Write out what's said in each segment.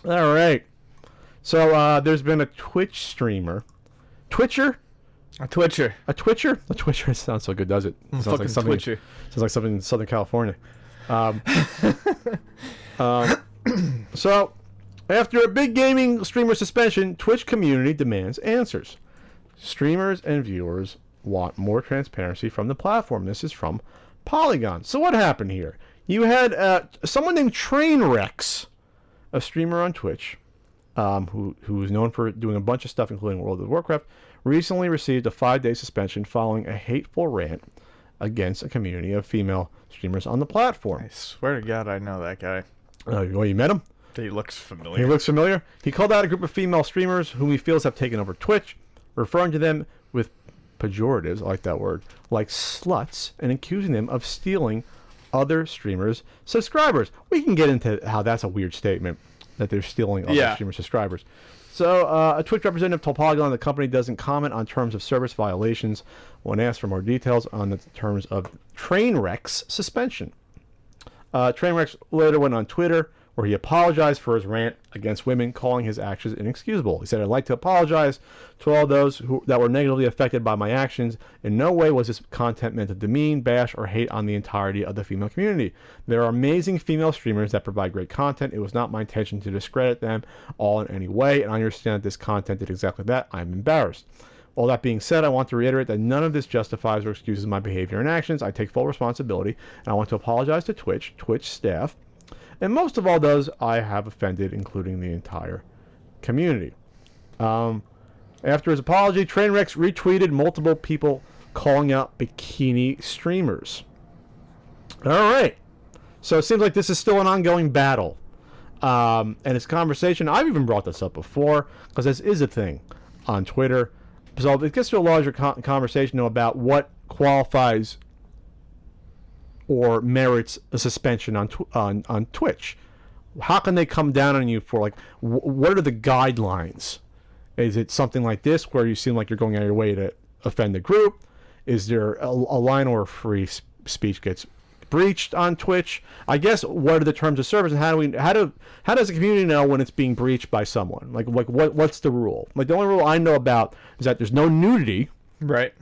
All right. So there's been a Twitch streamer. Twitcher? A Twitcher. A Twitcher? A Twitcher sounds so good, does it? Sounds Fucking something, Twitcher. Sounds like something in Southern California. So, after a big gaming streamer suspension, Twitch community demands answers. Streamers and viewers want more transparency from the platform. This is from Polygon. So what happened here? You had someone named Trainwrecks, a streamer on Twitch, who is known for doing a bunch of stuff, including World of Warcraft, recently received a 5-day suspension following a hateful rant against a community of female streamers on the platform. I swear to God, I know that guy. Well, you met him? He looks familiar. He looks familiar? He called out a group of female streamers whom he feels have taken over Twitch, referring to them with pejoratives, I like that word, like sluts, and accusing them of stealing other streamers' subscribers. We can get into how that's a weird statement, that they're stealing other streamer subscribers. So, a Twitch representative told Polygon the company doesn't comment on terms of service violations when asked for more details on the terms of Trainwrecks suspension. Trainwrecks later went on Twitter, where he apologized for his rant against women, calling his actions inexcusable. He said, "I'd like to apologize to all those that were negatively affected by my actions. In no way was this content meant to demean, bash, or hate on the entirety of the female community. There are amazing female streamers that provide great content. It was not my intention to discredit them all in any way, and I understand that this content did exactly that. I'm embarrassed. All that being said, I want to reiterate that none of this justifies or excuses my behavior and actions. I take full responsibility, and I want to apologize to Twitch staff, and most of all those I have offended, including the entire community." After his apology, Trainwrecks retweeted multiple people calling out bikini streamers. All right. So it seems like this is still an ongoing battle. And it's conversation. I've even brought this up before, because this is a thing on Twitter. So it gets to a larger conversation about what qualifies or merits a suspension on Twitch. How can they come down on you for, like, what are the guidelines? Is it something like this where you seem like you're going out of your way to offend the group? Is there a line where free speech gets breached on Twitch? I guess what are the terms of service, and how does the community know when it's being breached by someone? Like what's the rule? Like, the only rule I know about is that there's no nudity. Right.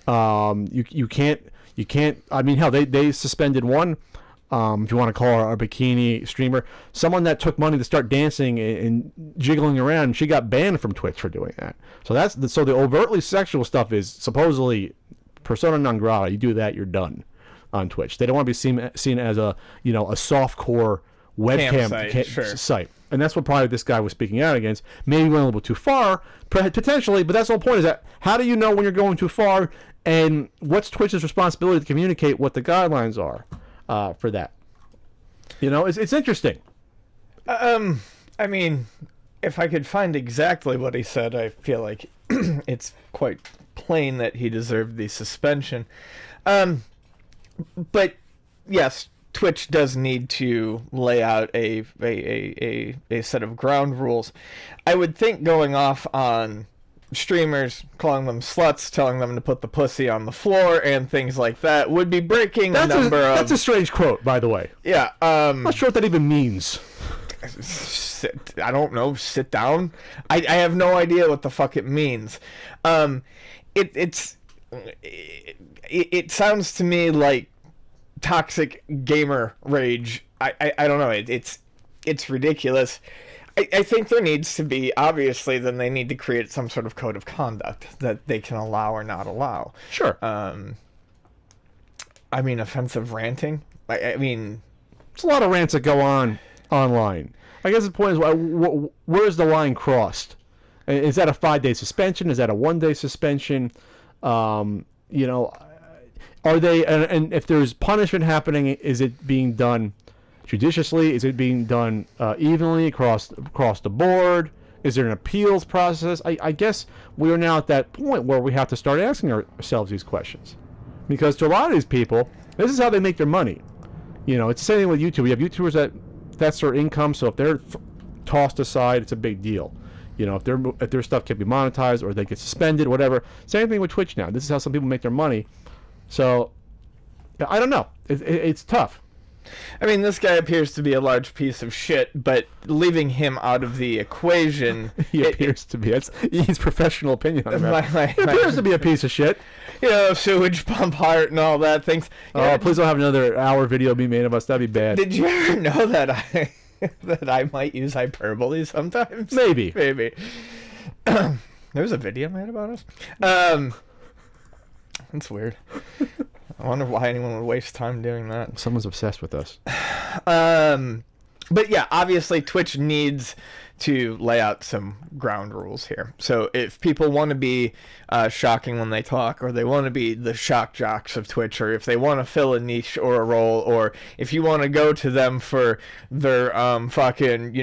You can't. I mean, hell, they suspended one. If you want to call her a bikini streamer, someone that took money to start dancing and jiggling around, she got banned from Twitch for doing that. So the overtly sexual stuff is supposedly persona non grata. You do that, you're done on Twitch. They don't want to be seen as a softcore webcam site. And that's what probably this guy was speaking out against. Maybe went a little too far, potentially, but that's the whole point, is that how do you know when you're going too far, and what's Twitch's responsibility to communicate what the guidelines are for that? It's interesting. I mean, if I could find exactly what he said, I feel like it's quite plain that he deserved the suspension. But yes, Twitch does need to lay out a set of ground rules. I would think going off on streamers, calling them sluts, telling them to put the pussy on the floor, and things like that would be breaking That's a strange quote, by the way. Yeah. I'm not sure what that even means. I don't know. Sit down. I have no idea what the fuck it means. It sounds to me like toxic gamer rage. I don't know. It's ridiculous. I think there needs to be, obviously, then they need to create some sort of code of conduct that they can allow or not allow. Sure. I mean, offensive ranting. I mean, it's a lot of rants that go on online. I guess the point is, where's the line crossed? Is that a 5-day suspension? Is that a 1-day suspension? Are they, and if there's punishment happening, is it being done judiciously? Is it being done evenly across the board? Is there an appeals process? I guess we are now at that point where we have to start asking ourselves these questions, because to a lot of these people, this is how they make their money. It's the same thing with YouTube. We have YouTubers that's their income, so if they're tossed aside, it's a big deal. If their stuff can't be monetized or they get suspended, whatever. Same thing with Twitch now. This is how some people make their money. So I don't know. It's tough. I mean, this guy appears to be a large piece of shit, but leaving him out of the equation... He appears to be. That's his professional opinion on that. He my- appears to be a piece of shit. You know, sewage pump heart and all that things. Oh, please don't have another hour video be made of us. That'd be bad. Did you ever know that I might use hyperbole sometimes? Maybe. Maybe. There's a video made about us. That's weird. I wonder why anyone would waste time doing that. Someone's obsessed with us. But yeah, obviously Twitch needs to lay out some ground rules here. So if people want to be shocking when they talk, or they want to be the shock jocks of Twitch, or if they want to fill a niche or a role, or if you want to go to them for their fucking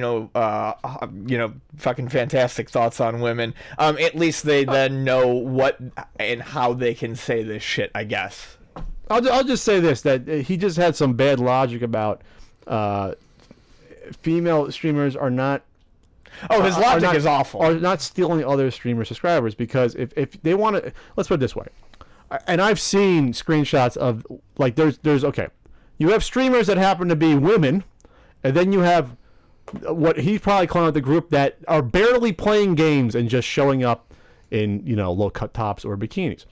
fucking fantastic thoughts on women, at least they then know what and how they can say this shit, I guess. I'll just say this, that he just had some bad logic about female streamers are not... Oh, his logic is awful. Are not stealing other streamer subscribers, because if they want to... Let's put it this way. And I've seen screenshots of, like, there's okay. You have streamers that happen to be women, and then you have what he's probably calling out the group that are barely playing games and just showing up in, low-cut tops or bikinis.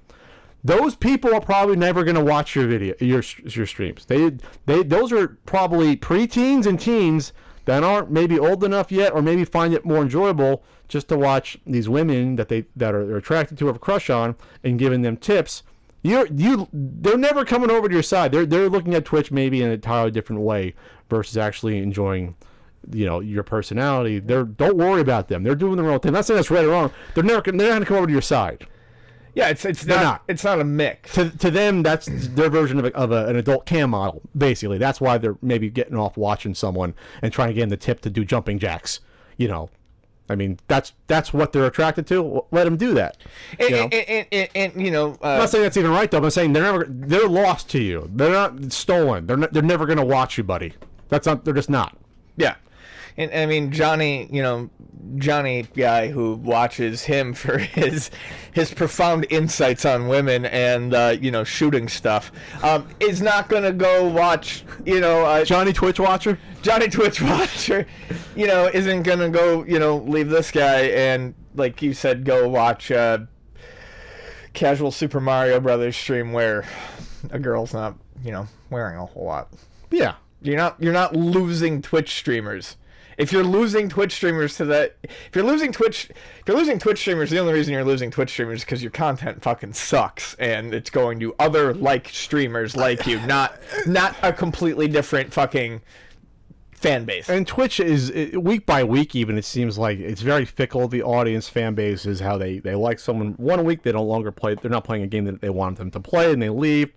Those people are probably never going to watch your streams. Those are probably preteens and teens that aren't maybe old enough yet, or maybe find it more enjoyable just to watch these women that are attracted to, have a crush on, and giving them tips. They're never coming over to your side. They're looking at Twitch maybe in an entirely different way versus actually enjoying, your personality. Don't worry about them. They're doing their own thing. I'm not saying that's right or wrong. They're not going to come over to your side. Yeah, it's not a mix. To them, that's their version of an adult cam model, basically. That's why they're maybe getting off watching someone and trying to get them the tip to do jumping jacks. I mean, that's what they're attracted to. Let them do that. And I'm not saying that's even right, though. I'm saying they're lost to you. They're not stolen. They're never going to watch you, buddy. They're just not. Yeah. And I mean, Johnny guy who watches him for his profound insights on women and shooting stuff, is not gonna go watch Johnny Twitch watcher. Johnny Twitch watcher, isn't gonna go leave this guy and, like you said, go watch casual Super Mario Brothers stream where a girl's not wearing a whole lot. Yeah, you're not losing Twitch streamers. If you're losing Twitch streamers to that, if you're losing Twitch streamers, the only reason you're losing Twitch streamers is because your content fucking sucks, and it's going to other streamers like you, not a completely different fucking fan base. And Twitch is week by week, even it seems like it's very fickle. The audience fan base is how they like someone. One week they no longer play. They're not playing a game that they want them to play, and they leave.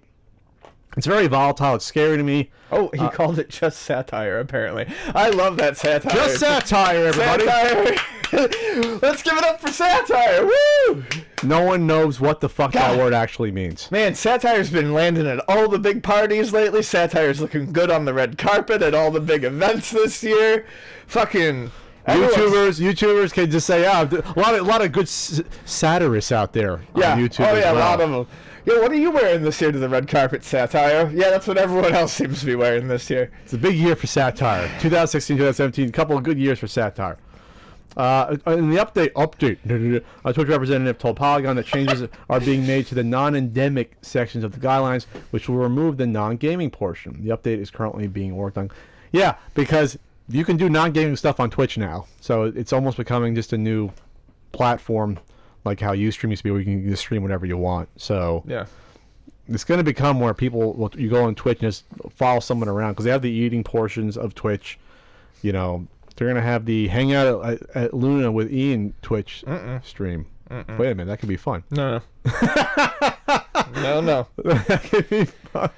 It's very volatile. It's scary to me. Oh, he called it just satire, apparently. I love that satire. Just satire, everybody. Satire. Let's give it up for satire. Woo! No one knows what the fuck that word actually means. Man, satire's been landing at all the big parties lately. Satire's looking good on the red carpet at all the big events this year. Fucking... YouTubers can just say, a lot of good satirists out there on YouTube as well. A lot of them. Yo, what are you wearing this year to the red carpet, satire? Yeah, that's what everyone else seems to be wearing this year. It's a big year for satire. 2016, 2017, a couple of good years for satire. In the update, a Twitch representative told Polygon that changes are being made to the non-endemic sections of the guidelines, which will remove the non-gaming portion. The update is currently being worked on. Yeah, because you can do non-gaming stuff on Twitch now, so it's almost becoming just a new platform, like how Ustream used to be, where you can just stream whatever you want. So yeah, it's going to become where you go on Twitch and just follow someone around, because they have the eating portions of Twitch. They're going to have the hangout at Luna with Ian Twitch stream. Wait a minute, that could be fun. No. No. That could be fun.